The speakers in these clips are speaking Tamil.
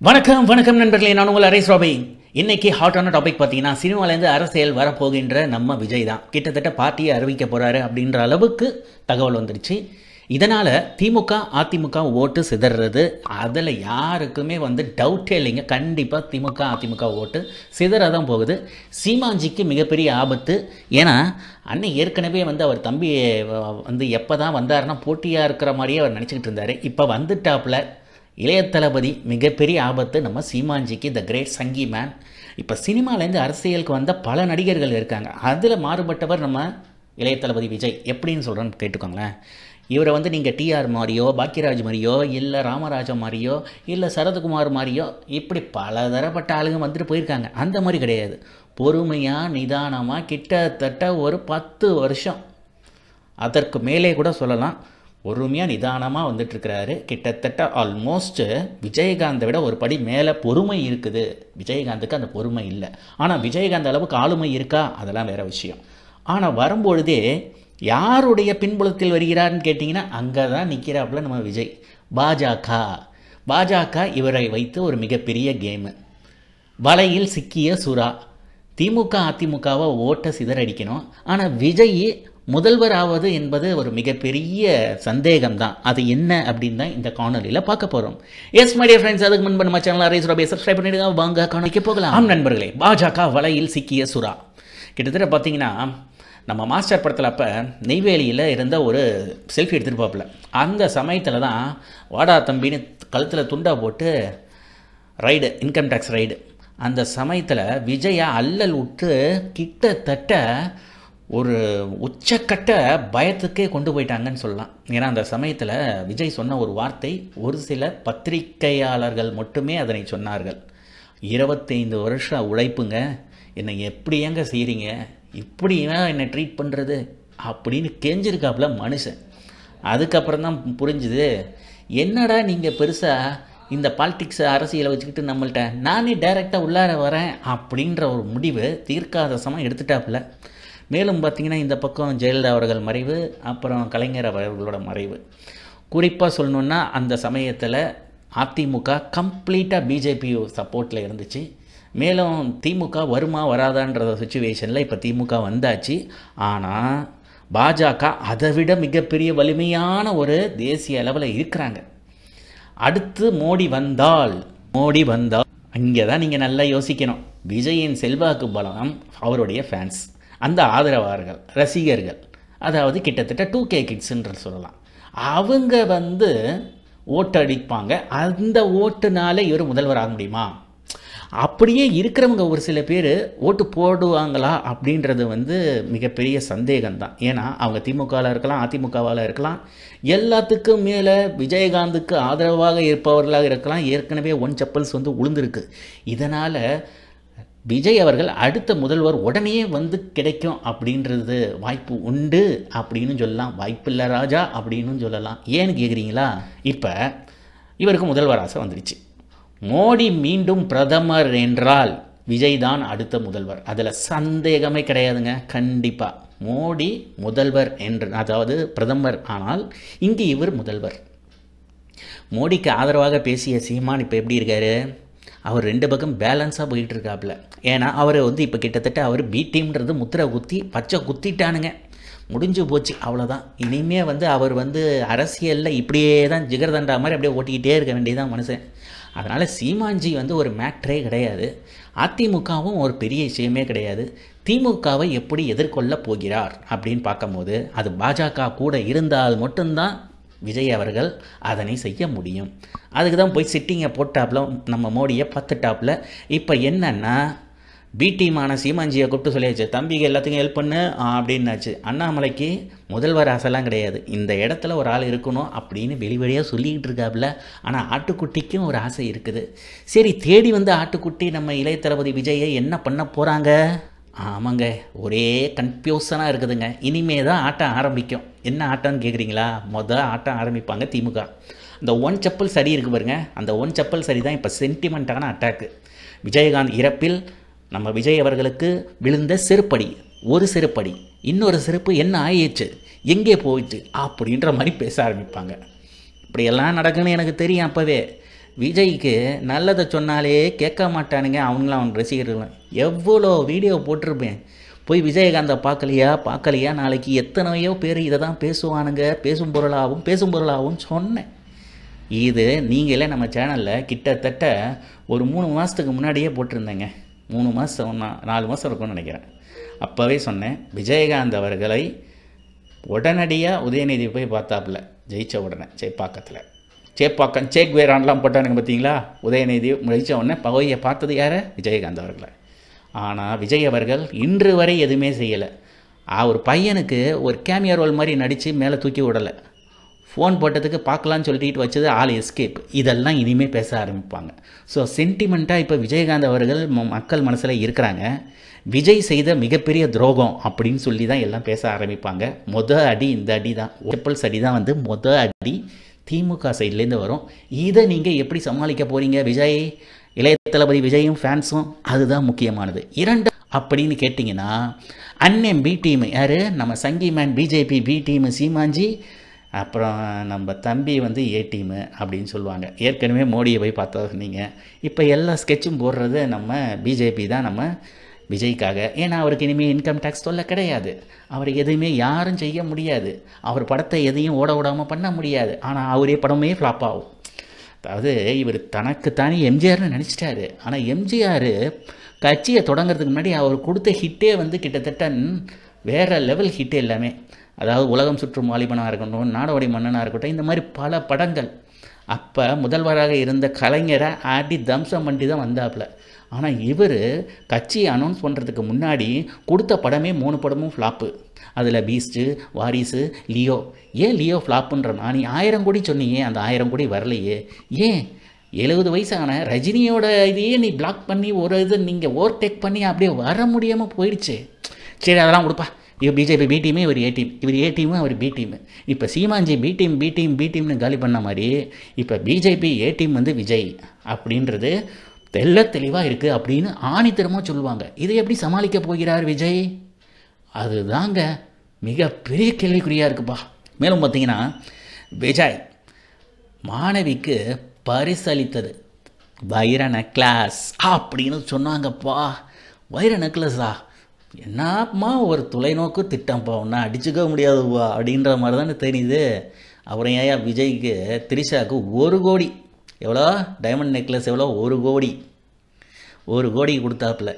வணக்கம் வணக்கம் நண்பர்களே, நான் உங்கள் அரேஸ் ராபி. இன்னைக்கு ஹாட்டான டாபிக் பார்த்தீங்கன்னா, சினிமாலேருந்து அரசியல் வரப்போகின்ற நம்ம விஜய் தான் கிட்டத்தட்ட பார்ட்டியை அறிவிக்க போகிறாரு அப்படின்ற அளவுக்கு தகவல் வந்துடுச்சு. இதனால் திமுக அதிமுக ஓட்டு சிதறது அதில் யாருக்குமே டவுட்டே இல்லைங்க. கண்டிப்பாக திமுக அதிமுக ஓட்டு சிதற தான் போகுது. சீமாஞ்சிக்கு மிகப்பெரிய ஆபத்து. ஏன்னா அன்னை ஏற்கனவே அவர் தம்பி எப்போ தான் வந்தாருன்னா போட்டியாக இருக்கிற மாதிரியே அவர் நினச்சிக்கிட்டு இருந்தார். இப்போ வந்துட்டாப்புல இளைய தளபதி. மிகப்பெரிய ஆபத்து நம்ம சீமாஞ்சிக்கு, த கிரேட் சங்கி மேன். இப்போ சினிமாலேருந்து அரசியலுக்கு வந்த பல நடிகர்கள் இருக்காங்க. அதில் மாறுபட்டவர் நம்ம இளைய தளபதி விஜய். எப்படின்னு சொல்கிறேன்னு கேட்டுக்கோங்களேன். இவரை நீங்கள் டிஆர் மாதிரியோ, பாக்கியராஜ் மாதிரியோ, இல்லை ராமராஜா மாதிரியோ, இல்லை சரத்குமார் மாதிரியோ, இப்படி பல தரப்பட்ட ஆளுங்க வந்துட்டு போயிருக்காங்க. அந்த மாதிரி கிடையாது. பொறுமையாக நிதானமாக கிட்டத்தட்ட ஒரு 10 வருஷம், அதற்கு மேலே கூட சொல்லலாம், பொறுமையாக நிதானமாக வந்துட்டுருக்கிறாரு. கிட்டத்தட்ட ஆல்மோஸ்ட்டு விஜயகாந்தை விட ஒரு படி மேலே பொறுமை இருக்குது. விஜயகாந்துக்கு அந்த பொறுமை இல்லை. ஆனால் விஜயகாந்த் அளவுக்கு ஆளுமை இருக்கா, அதெல்லாம் வேறு விஷயம். ஆனால் வரும்பொழுதே யாருடைய பின்புலத்தில் வருகிறார்னு கேட்டிங்கன்னா, அங்கே தான் நிற்கிறாப்புல நம்ம விஜய். பாஜக இவரை வைத்து ஒரு மிகப்பெரிய கேமு. வலையில் சிக்கிய சுறா. திமுக அதிமுகவை ஓட்ட சிதறடிக்கணும். ஆனால் விஜய் முதல்வர் ஆவது என்பது ஒரு மிகப்பெரிய சந்தேகம் தான். அது என்ன அப்படின்னு தான் இந்த காணொலியில் பார்க்க போகிறோம். எஸ் மை டியர் ஃப்ரெண்ட்ஸ், அதுக்கு முன்பு நம்ம சேனல் அரேஸ் ராபி சப்ஸ்கிரைப் பண்ணிடுங்க. வாங்க காணொலிக்கு போகலாம். ஆம் நண்பர்களே, பாஜக வலையில் சிக்கிய சுறா. கிட்டத்தட்ட பார்த்தீங்கன்னா, நம்ம மாஸ்டர் படத்தில் அப்போ நெய்வேலியில் இருந்த ஒரு செல்ஃபி எடுத்துருப்பாப்புல. அந்த சமயத்தில் தான் வாடா தம்பின்னு கழுத்தில் துண்டா போட்டு ரைடு, இன்கம் டேக்ஸ் ரைடு. அந்த சமயத்தில் விஜயை அல்லல் விட்டு கிட்டத்தட்ட ஒரு உச்சக்கட்ட பயத்துக்கே கொண்டு போயிட்டாங்கன்னு சொல்லலாம். ஏன்னா அந்த சமயத்தில் விஜய் சொன்ன ஒரு வார்த்தை, ஒரு சில பத்திரிகையாளர்கள் மட்டுமே அதனை சொன்னார்கள். 25 வருஷம் உழைப்புங்க, என்னை எப்படி ஏங்க செய்கிறீங்க, இப்படியா என்னை ட்ரீட் பண்ணுறது அப்படின்னு கெஞ்சிருக்காப்புல மனுஷன். அதுக்கப்புறம் தான் புரிஞ்சுது, என்னடா நீங்கள் பெருசாக இந்த பாலிட்டிக்ஸ் அரசியலை வச்சுக்கிட்டு நம்மள்கிட்ட நானே டைரெக்டாக உள்ளார வரேன் அப்படின்ற ஒரு முடிவு தீர்க்காத சமயம் எடுத்துட்டாப்புல. மேலும் பார்த்திங்கன்னா, இந்த பக்கம் ஜெயலலிதா அவர்கள் மறைவு, அப்புறம் கலைஞர் அவர்களோட மறைவு. குறிப்பாக சொல்லணுன்னா, அந்த சமயத்தில் அதிமுக கம்ப்ளீட்டாக பிஜேபி சப்போர்ட்டில் இருந்துச்சு. மேலும் திமுக வருமா வராதான்ற சுச்சுவேஷனில் இப்போ திமுக வந்தாச்சு. ஆனால் பாஜக அதை விட மிகப்பெரிய வலிமையான ஒரு தேசிய அளவில் இருக்கிறாங்க. அடுத்து மோடி வந்தால் அங்கே தான் நீங்கள் நல்லா யோசிக்கணும். விஜயின் செல்வாக்கு பலம், அவருடைய ஃபேன்ஸ், அந்த ஆதரவாளர்கள், ரசிகர்கள், அதாவது கிட்டத்தட்ட 2K கிட்ஸ்ன்ற சொல்லலாம். அவங்க ஓட்டடிப்பாங்க. அந்த ஓட்டுனால இவர் முதல்வர் ஆக முடியுமா? அப்படியே இருக்கிறவங்க ஒரு சில பேர் ஓட்டு போடுவாங்களா அப்படின்றது மிகப்பெரிய சந்தேகம்தான். ஏன்னா அவங்க திமுகவில் இருக்கலாம், அதிமுகவால் இருக்கலாம், எல்லாத்துக்கும் மேலே விஜயகாந்துக்கு ஆதரவாக இருப்பவர்களாக இருக்கலாம். ஏற்கனவே ஒன் செப்பல்ஸ் உளுந்திருக்கு. இதனால் விஜய் அவர்கள் அடுத்த முதல்வர் உடனே கிடைக்கும் அப்படின்றது வாய்ப்பு உண்டு அப்படின்னு சொல்லலாம். வாய்ப்பில்லை ராஜா அப்படின்னு சொல்லலாம். ஏன்னு கேட்குறீங்களா? இப்போ இவருக்கு முதல்வர் ஆசை வந்துடுச்சு. மோடி மீண்டும் பிரதமர் என்றால் விஜய் தான் அடுத்த முதல்வர், அதில் சந்தேகமே கிடையாதுங்க. கண்டிப்பாக மோடி முதல்வர் என்று, அதாவது பிரதமர் ஆனால் இங்கே இவர் முதல்வர். மோடிக்கு ஆதரவாக பேசிய சீமான் இப்போ எப்படி இருக்கார்? அவர் 2 பக்கம் பேலன்ஸாக போயிட்டு இருக்காப்புல. ஏன்னா அவர் இப்போ கிட்டத்தட்ட அவர் பி டீம்ன்றது முத்திரை குத்தி பச்சை குத்திட்டானுங்க. முடிஞ்சு போச்சு, அவ்வளோதான். இனிமே அவர் அரசியலில் இப்படியே தான் ஜிகர்தண்டா மாதிரி அப்படியே ஓட்டிக்கிட்டே இருக்க வேண்டியதான் மனுஷன். அதனால் சீமான்ஜி ஒரு மேட்ரே கிடையாது. அதிமுகவும் ஒரு பெரிய விஷயமே கிடையாது. திமுகவை எப்படி எதிர்கொள்ள போகிறார் அப்படின்னு பார்க்கும்போது, அது பாஜக கூட இருந்தால் மட்டும்தான் விஜய் அவர்கள் அதனை செய்ய முடியும். அதுக்கு தான் போய் சிட்டிங்கை போட்டாப்புல நம்ம மோடியை பார்த்துட்டாப்புல. இப்போ என்னன்னா, பி டீமான சீமாஞ்சியை கூப்பிட்டு சொல்லியாச்சு, தம்பிக்கு எல்லாத்துக்கும் ஹெல்ப் பண்ணு அப்படின்னாச்சு. அண்ணாமலைக்கு முதல்வர் ஆசைலாம் கிடையாது, இந்த இடத்துல ஒரு ஆள் இருக்கணும் அப்படின்னு வெளிவழியாக சொல்லிக்கிட்டு இருக்காப்புல. ஆனால் ஆட்டுக்குட்டிக்கும் ஒரு ஆசை இருக்குது. சரி, தேடி ஆட்டுக்குட்டி நம்ம இளைய தளபதி விஜயை என்ன பண்ண போகிறாங்க? ஆமாங்க, ஒரே கன்ஃபியூஷனாக இருக்குதுங்க. இனிமே தான் ஆட்டம் ஆரம்பிக்கும். என்ன ஆட்டம்னு கேட்குறீங்களா? ஆட்டம் ஆரம்பிப்பாங்க திமுக. அந்த ஒன் செப்பல் சரி இருக்கு பாருங்க, அந்த ஒன் செப்பல் சரி தான் இப்போ சென்டிமெண்ட்டான அட்டாக்கு. விஜயகாந்த் இறப்பில் நம்ம விஜய் அவர்களுக்கு விழுந்த செருப்படி, ஒரு செருப்படி, இன்னொரு செருப்பு என்ன ஆயிடுச்சு, எங்கே போயிடுச்சு அப்படின்ற மாதிரி பேச ஆரம்பிப்பாங்க. இப்படியெல்லாம் நடக்குன்னு எனக்கு தெரியும். அப்போவே விஜய்க்கு நல்லதை சொன்னாலே கேட்க மாட்டானுங்க அவங்களாம் அவன் ரசிகர்களும். எவ்வளோ வீடியோ போட்டிருப்பேன், போய் விஜயகாந்தை பார்க்கலையா நாளைக்கு எத்தனையோ பேர் இதை தான் பேசுவானுங்க, பேசும் பொருளாகவும் சொன்னேன். இது நீங்களே நம்ம சேனலில் கிட்டத்தட்ட ஒரு 3 மாதத்துக்கு முன்னாடியே போட்டிருந்தேங்க. 3 மாதம் 4 மாதம் இருக்கும்னு நினைக்கிறேன். அப்போவே சொன்னேன், விஜயகாந்த் அவர்களை உடனடியாக உதயநிதி போய் பார்த்தாப்புல ஜெயித்த உடனே சேப்பாக்கம் சேக்வேரான்லாம் போட்டானுங்க பார்த்தீங்களா. உதயநிதி ஜெயித்த உடனே பகையை பார்த்தது யார்? விஜயகாந்த் அவர்களை. ஆனால் விஜய் அவர்கள் இன்று வரை எதுவுமே செய்யலை. ஒரு பையனுக்கு ஒரு கேமியா ரோல் மாதிரி நடித்து மேலே தூக்கி விடலை. ஃபோன் போட்டதுக்கு பார்க்கலான்னு சொல்லிட்டு வச்சது ஆள் எஸ்கேப். இதெல்லாம் இனிமேல் பேச ஆரம்பிப்பாங்க. ஸோ சென்டிமெண்ட்டாக இப்போ விஜயகாந்த் அவர்கள் மக்கள் மனசில் இருக்கிறாங்க. விஜய் செய்த மிகப்பெரிய துரோகம் அப்படின்னு சொல்லி தான் எல்லாம் பேச ஆரம்பிப்பாங்க. அடி இந்த அடி தான், ட்ரிபிள்ஸ் அடி தான் வந்து அடி திமுக சைட்லேருந்து வரும். இதை நீங்கள் எப்படி சமாளிக்க போகிறீங்க? விஜய், இளைய தளபதி விஜயும் ஃபேன்ஸும், அதுதான் முக்கியமானது. 2 அப்படின்னு கேட்டிங்கன்னா, அண்ணன் பி டீம் யார்? நம்ம சங்கி மேன் பிஜேபி பி டீமு சீமாஞ்சி, அப்புறம் நம்ம தம்பி வந்து ஏ டீமு அப்படின்னு சொல்லுவாங்க. ஏற்கனவே மோடியை போய் பார்த்தா நீங்கள் இப்போ எல்லா ஸ்கெட்சும் போடுறது நம்ம பிஜேபி தான் நம்ம விஜய்க்காக. ஏன்னா அவருக்கு இனிமேல் இன்கம் டேக்ஸ் தொல்லை கிடையாது. அவர் எதுவுமே யாரும் செய்ய முடியாது. அவர் படத்தை எதையும் ஓட விடாமல் பண்ண முடியாது. ஆனால் அவரே படமே ஃப்ளாப் ஆகும். அதாவது இவர் தனக்குத்தானே எம்ஜிஆர்னு நினச்சிட்டாரு. ஆனால் எம்ஜிஆர் கட்சியை தொடங்கிறதுக்கு முன்னாடி அவர் கொடுத்த ஹிட்டே வந்து கிட்டத்தட்ட வேறு லெவல் ஹிட்டே எல்லாமே. அதாவது உலகம் சுற்றும் வாலிபனாக இருக்கட்டும், நாடோடி மன்னனாக இருக்கட்டும், இந்த மாதிரி பல படங்கள். அப்போ முதல்வராக இருந்த கலைஞரை ஆடி தம்சம் பண்ணி தான் வந்தாப்புல. ஆனால் இவர் கட்சியை அனௌன்ஸ் பண்ணுறதுக்கு முன்னாடி கொடுத்த படமே 3 படமும் ஃப்ளாப்பு. அதில் பீஸ்ட்டு, வாரிசு, லியோ. ஏன் லியோ ஃப்ளாப்புன்றனா? நீ 1000 கோடி சொன்னியே, அந்த 1000 கோடி வரலையே. ஏன் 70 வயசான ரஜினியோட இதையே நீ பிளாக் பண்ணி ஒரு இது நீங்கள் ஓவர்டேக் பண்ணி அப்படியே வர முடியாமல் போயிடுச்சு. சரி, அதெல்லாம் கொடுப்பா. இவர் பிஜேபி பி டீமு, இவர் ஏ டீம், இவர் ஏ டீமு, அவர் பி டீமு. இப்போ சீமாஞ்சி பி டீம்னு காலி பண்ண மாதிரி இப்போ பிஜேபி ஏ டீம் வந்து விஜய் அப்படின்றது தெளிவாக இருக்குது அப்படின்னு ஆணித்தரமாக சொல்லுவாங்க. இதை எப்படி சமாளிக்க போகிறார் விஜய்? அதுதாங்க மிகப்பெரிய கேள்விக்குறியாக இருக்குப்பா. மேலும் பார்த்தீங்கன்னா, விஜய் மாணவிக்கு பரிசளித்தது வைர நெக்லஸ் அப்படின்னு சொன்னாங்கப்பா. வைர நெக்லஸா? என்னப்பா ஒரு தொலைநோக்கு திட்டம்ப்பா, ஒன்றா அடிச்சுக்க முடியாதுப்பா அப்படின்ற மாதிரி தானே தெரியுது. அப்புறம் ஏன் விஜய்க்கு திரிஷாவுக்கு 1 கோடி, எவ்வளோ டைமண்ட் நெக்லஸ் எவ்வளோ? 1 கோடி கொடுத்தாப்புல.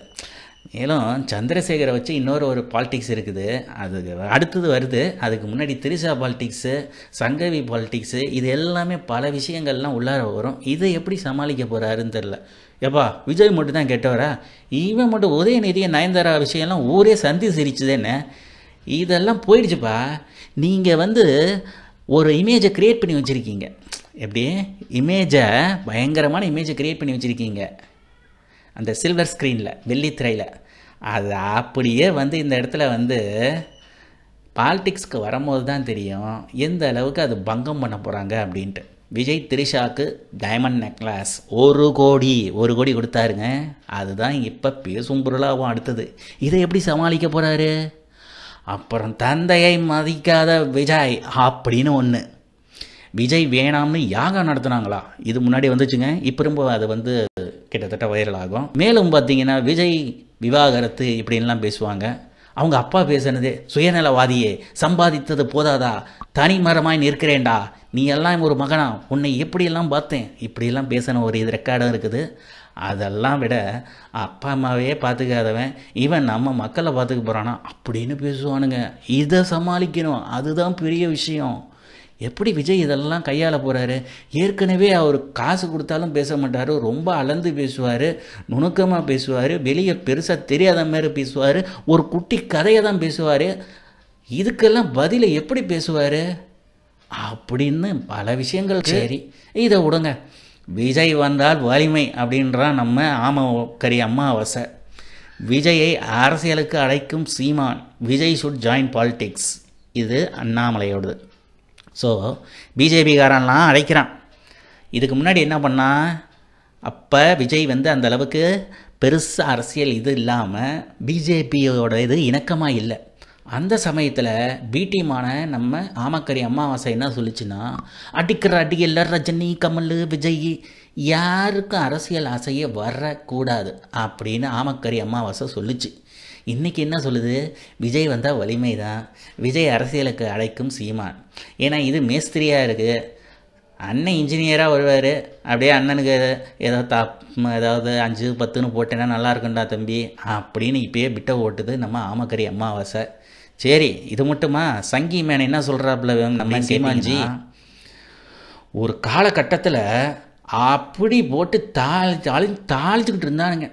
மேலும் சந்திரசேகரை வச்சு இன்னொரு பாலிடிக்ஸ் இருக்குது, அது அடுத்தது வருது. அதுக்கு முன்னாடி திரிஷா பாலிடிக்ஸு, சங்கவி பாலிடிக்ஸு, இது எல்லாமே பல விஷயங்கள்லாம் உள்ளார வரும். இதை எப்படி சமாளிக்க போகிறாருன்னு தெரில. எப்பா விஜய் மட்டும் தான் கெட்டவரா? இவன் மட்டும் உதயநிதியை நயன்தாரா விஷயம்லாம் ஊரே சந்தி சிரிச்சுதேன்னு இதெல்லாம் போயிடுச்சுப்பா. நீங்கள் வந்து ஒரு இமேஜை க்ரியேட் பண்ணி வச்சுருக்கீங்க. எப்படி பயங்கரமான இமேஜை க்ரியேட் பண்ணி வச்சுருக்கீங்க அந்த சில்வர் ஸ்க்ரீனில், வெள்ளித்திரையில். அது அப்படியே வந்து இந்த இடத்துல வந்து பாலிடிக்ஸ்க்கு வரும்போது தான் தெரியும் எந்த அளவுக்கு அது பங்கம் பண்ண போகிறாங்க அப்படின்ட்டு. விஜய் திரிஷாவுக்கு டைமண்ட் நெக்லஸ் 1 கோடி கொடுத்தாருங்க. அதுதான் இப்போ பேசும் பொருளாகவும் அடுத்தது. இதை எப்படி சமாளிக்க போகிறாரு? அப்புறம் தந்தையை மதிக்காத விஜய் அப்படின்னு ஒன்று. விஜய் வேணாம்னு யாகம் நடத்துனாங்களா? இது முன்னாடி வந்துச்சுங்க. இப்போ ரொம்ப அது வந்து கிட்டத்தட்ட வைரல் ஆகும். மேலும் பார்த்தீங்கன்னா, விஜய் விவாகரத்து இப்படின்லாம் பேசுவாங்க. அவங்க அப்பா பேசுனது, சுயநலவாதியே, சம்பாதித்தது போதாதா, தனி மரமாய் நிற்கிறேன்டா, நீ எல்லாம் ஒரு மகனா, உன்னை எப்படியெல்லாம் பார்த்தேன், இப்படியெல்லாம் பேசின ஒரு இது ரெக்கார்டும் இருக்குது. அதெல்லாம் விட அப்பா அம்மாவே பார்த்துக்காதவன் இவன் நம்ம மக்களை பார்த்துக்க போகிறானா அப்படின்னு பேசுவானுங்க. இதை சமாளிக்கணும், அதுதான் பெரிய விஷயம். எப்படி விஜய் இதெல்லாம் கையாள போகிறாரு? ஏற்கனவே அவர் காசு கொடுத்தாலும் பேச மாட்டார், ரொம்ப அளந்து பேசுவார், நுணுக்கமாக பேசுவார், வெளியே பெருசாக தெரியாத மாதிரி பேசுவார், ஒரு குட்டி கதையை தான் பேசுவார். இதுக்கெல்லாம் பதிலை எப்படி பேசுவார் அப்படின்னு பல விஷயங்கள். சரி, இதை விடுங்க. விஜய் வந்தால் வலிமை அப்படின்றான் நம்ம ஆமக்கரி அம்மாவாசை. விஜயை அரசியலுக்கு அழைக்கும் சீமான், விஜய் ஷுட் ஜாயின் பாலிடிக்ஸ். இது அண்ணாமலையோடது. ஸோ பிஜேபிக்காரன்லாம் அழைக்கிறான். இதுக்கு முன்னாடி என்ன பண்ணால், அப்போ விஜய் வந்து அந்த அளவுக்கு பெருசு அரசியல் இது இல்லாமல் பிஜேபியோட இது இணக்கமாக இல்லை. அந்த சமயத்தில் பிடிமான நம்ம ஆமக்கரி அமாவாசை என்ன சொல்லிச்சுன்னா, அடிக்கிற அடியில் ரஜினி, கமல், விஜய் யாருக்கும் அரசியல் ஆசையே வரக்கூடாது அப்படின்னு ஆமக்கறி அமாவாசை சொல்லுச்சு. இன்றைக்கி என்ன சொல்லுது? விஜய் வந்தால் வலிமை தான், விஜய் அரசியலுக்கு அழைக்கும் சீமான். ஏன்னா இது மேஸ்திரியாக இருக்குது. அண்ணன் இன்ஜினியராக வருவார், அப்படியே அண்ணனுக்கு ஏதாவது 5 10ன்னு போட்டேன்னா நல்லா இருக்குண்டா தம்பி அப்படின்னு இப்போயே பிட்ட ஓட்டுது நம்ம ஆமக்கறி அமாவாசை. சரி, இது மட்டுமா? சங்கி மேன் என்ன சொல்கிறாப்புல நம்ம சீமான்ஜி? ஒரு காலகட்டத்தில் அப்படி போட்டு தாளிச்சுக்கிட்டு இருந்தானுங்க.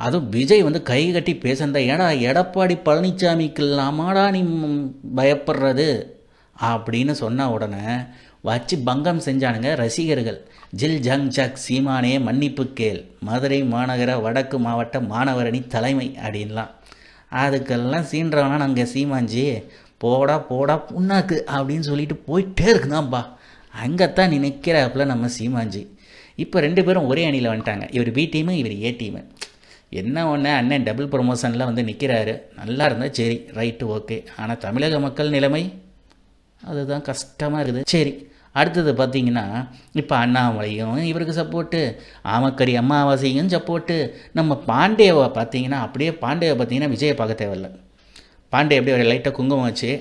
அதுவும் விஜய் வந்து கை கட்டி பேசுறதா, ஏடா எடப்பாடி பழனிசாமிக்கு இல்லாமாடா நீ பயப்படுறது அப்படின்னு சொன்ன உடனே வச்சு பங்கம் செஞ்சானுங்க ரசிகர்கள். ஜில் ஜங் ஜக் சீமானே மன்னிப்பு கேள், மதுரை மாநகர வடக்கு மாவட்ட மாணவரணி தலைமை அப்படின்லாம். அதுக்கெல்லாம் சீன்றவனா நாங்கள் சீமான்ஜி போடா போடா புண்ணாக்கு அப்படின்னு சொல்லிட்டு போயிட்டே இருக்குதான்ப்பா. அங்கத்தான் நினைக்கிறாப்புல நம்ம சீமான்ஜி. இப்போ 2 பேரும் ஒரே அணியில் வந்துட்டாங்க. இவர் பி டீமு, இவர் ஏ டீமு. என்ன ஒன்று, அண்ணன் டபுள் ப்ரொமோஷனில் வந்து நிற்கிறாரு. நல்லா இருந்தால் சரி, ரைட்டு, ஓகே. ஆனால் தமிழக மக்கள் நிலைமை அதுதான் கஷ்டமாக இருக்குது. சரி, அடுத்தது பார்த்தீங்கன்னா இப்போ அண்ணாமலையும் இவருக்கு சப்போர்ட்டு, ஆமக்கறி அமாவாசையும் சப்போர்ட்டு. நம்ம பாண்டேவை பார்த்தீங்கன்னா அப்படியே பாண்டேவை பார்த்தீங்கன்னா விஜயை பார்க்க தேவையில்லை. பாண்டே அப்படியே ஒரு லைட்டாக குங்குமம் வச்சு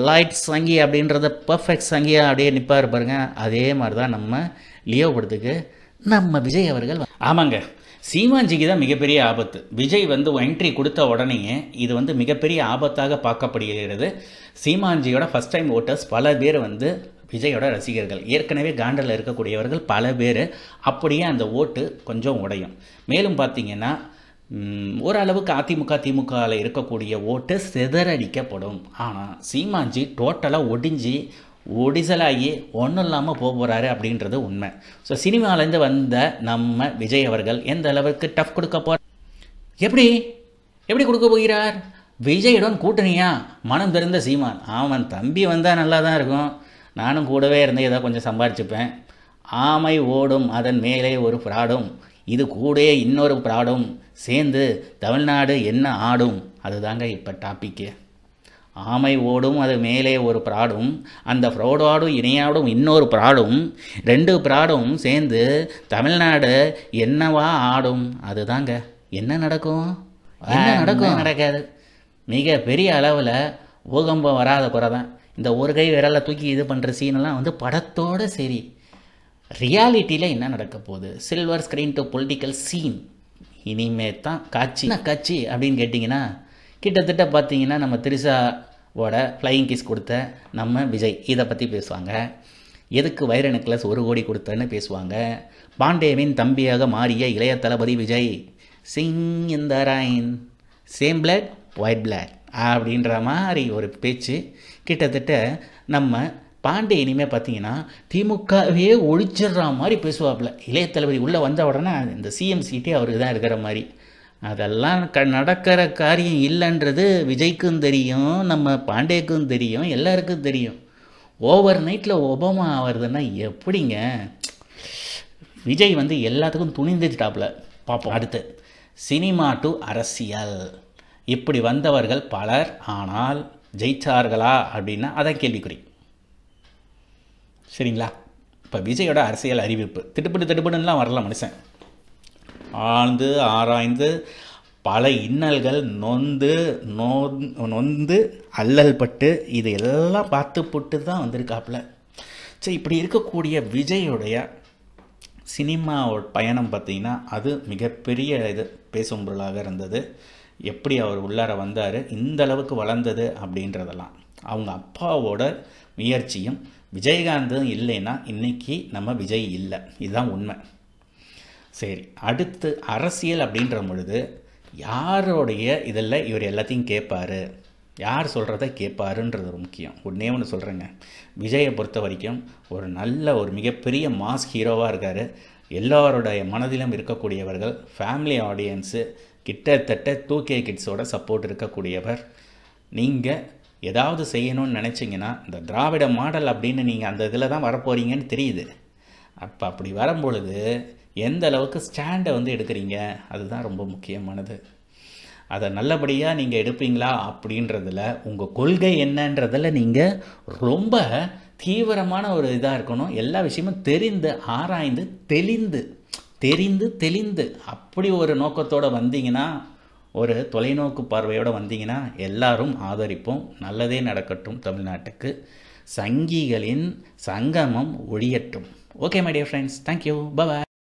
லைட் சங்கி அப்படின்றத பர்ஃபெக்ட் சங்கியாக அப்படியே நிற்பார் பாருங்க. அதே மாதிரி தான் நம்ம லியோ படத்துக்கு நம்ம விஜய் அவர்கள். ஆமாங்க, சீமான்ஜிக்கு தான் மிகப்பெரிய ஆபத்து. விஜய் வந்து என்ட்ரி கொடுத்த உடனேயே இது வந்து மிகப்பெரிய ஆபத்தாக பார்க்கப்படுகிறது. சீமான்ஜியோட ஃபஸ்ட் டைம் ஓட்டர்ஸ் பல பேர் வந்து விஜயோட ரசிகர்கள், ஏற்கனவே காண்டில் இருக்கக்கூடியவர்கள் பல பேர். அப்படியே அந்த ஓட்டு கொஞ்சம் உடையும். மேலும் பார்த்தீங்கன்னா ஓரளவுக்கு அதிமுக திமுகவில் இருக்கக்கூடிய ஓட்டு சிதறடிக்கப்படும். ஆனால் சீமான்ஜி டோட்டலாக ஒடிசலாகி ஒன்றும் இல்லாமல் போகிறாரு அப்படின்றது உண்மை. ஸோ சினிமாலேருந்து வந்த நம்ம விஜய் அவர்கள் எந்த அளவுக்கு டஃப் கொடுக்க போகிறார், எப்படி கொடுக்க போகிறார்? விஜயுடன் கூட்டணியா? மனம் தெரிந்த சீமான், அவன் தம்பி வந்தால் நல்லா தான் இருக்கும், நானும் கூடவே இருந்து ஏதோ கொஞ்சம் சம்பாரிச்சுப்பேன். ஆமை ஓடும் அதன் மேலே ஒரு ப்ராடும், இது கூட இன்னொரு ப்ராடும் சேர்ந்து தமிழ்நாடு என்ன ஆடும். அதுதாங்க இப்போ டாப்பிக்கு. ஆமை ஓடும் அது மேலே ஒரு ப்ராடும், அந்த ப்ராடோடும் இணையாடும் இன்னொரு ப்ராடும், 2 ப்ராடும் சேர்ந்து தமிழ்நாடு என்னவா ஆடும். அதுதாங்க என்ன நடக்கும். நடக்காது. மிக பெரிய அளவில் பூகம்பம் வராத குறை தான். இந்த ஒரு கை விரலை தூக்கி இது பண்ணுற சீனெல்லாம் வந்து படத்தோடு சரி. ரியாலிட்டியில் என்ன நடக்க போகுது? Silver screen to political scene இனிமே தான் காட்சி அப்படின்னு கேட்டிங்கன்னா, கிட்டத்தட்ட பார்த்தீங்கன்னா நம்ம திரிஷாவோட ஃப்ளையிங் கிஸ் கொடுத்த நம்ம விஜய் இதை பற்றி பேசுவாங்க. எதுக்கு வைர நெக்லஸ் 1 கோடி கொடுத்தன்னு பேசுவாங்க. பாண்டேவின் தம்பியாக மாறிய இளைய தளபதி விஜய், சிங் இந்த rain, same blood white blood அப்படின்ற மாதிரி ஒரு பேச்சு. கிட்டத்தட்ட நம்ம பாண்டே இனிமேல் பார்த்தீங்கன்னா திமுகவே ஒழிச்சிடுற மாதிரி பேசுவாப்புல. இளைய தளபதி உள்ளே வந்த உடனே இந்த சிஎம் சீட்டே அவருக்கு தான் இருக்கிற மாதிரி. அதெல்லாம் நடக்கிற காரியம் இல்லைன்றது விஜய்க்கும் தெரியும், நம்ம பாண்டேக்கும் தெரியும், எல்லாருக்கும் தெரியும். ஓவர் நைட்டில் ஒபாமா ஆகிறதுன்னா எப்படிங்க? விஜய் வந்து எல்லாத்துக்கும் துணிந்துட்டாப்புல. பார்ப்போம் அடுத்து. சினிமா டு அரசியல், இப்படி வந்தவர்கள் பலர், ஆனால் ஜெயிச்சார்களா அப்படின்னா அதான் கேள்விக்குறி. சரிங்களா? இப்போ விஜயோட அரசியல் அறிவிப்பு திடுப்புடுலாம் வரல. மனுஷன் ஆழ்ந்து ஆராய்ந்து பல இன்னல்கள் நொந்து அல்லல் பட்டு இது எல்லாம் பார்த்து தான் வந்திருக்காப்புல. சரி, இப்படி இருக்கக்கூடிய விஜயோடைய சினிமா பயணம் பார்த்திங்கன்னா அது மிகப்பெரிய இது பேசும் பொருளாக இருந்தது. எப்படி அவர் உள்ளார வந்தார், இந்த அளவுக்கு வளர்ந்தது அப்படின்றதெல்லாம் அவங்க அப்பாவோட முயற்சியும் விஜயகாந்தும் இல்லைன்னா இன்றைக்கி நம்ம விஜய் இல்லை. இதுதான் உண்மை. சரி, அடுத்து அரசியல் அப்படின்ற பொழுது யாரோடைய இதில் இவர் எல்லாத்தையும் கேட்பார், யார் சொல்கிறத கேட்பாருன்றது ஒரு முக்கியம். ஒன்று சொல்கிறேங்க, விஜயை பொறுத்த வரைக்கும் ஒரு மிகப்பெரிய மாஸ் ஹீரோவாக இருக்கார். எல்லோருடைய மனதிலும் இருக்கக்கூடியவர்கள், ஃபேமிலி ஆடியன்ஸு, கிட்டத்தட்ட 2K கிட்ஸோட சப்போர்ட் இருக்கக்கூடியவர். நீங்கள் ஏதாவது செய்யணும்னு நினச்சிங்கன்னா இந்த திராவிட மாடல் அப்படின்னு நீங்கள் அந்த இதில் தான் வரப்போகிறீங்கன்னு தெரியுது. அப்படி வரும்பொழுது எந்த அளவுக்கு ஸ்டாண்டை வந்து எடுக்கிறீங்க, அதுதான் ரொம்ப முக்கியமானது. அதை நல்லபடியாக நீங்கள் எடுப்பீங்களா அப்படின்றதில், உங்கள் கொள்கை என்னன்றதில் நீங்கள் ரொம்ப தீவிரமான ஒரு இதாக இருக்கணும். எல்லா விஷயமும் தெரிந்து ஆராய்ந்து தெளிந்து அப்படி ஒரு நோக்கத்தோடு வந்தீங்கன்னா, ஒரு தொலைநோக்கு பார்வையோடு வந்தீங்கன்னா எல்லாரும் ஆதரிப்போம். நல்லதே நடக்கட்டும் தமிழ்நாட்டுக்கு. சங்கிகளின் சங்கமம் ஒழியட்டும். Okay my dear friends, thank you, bye.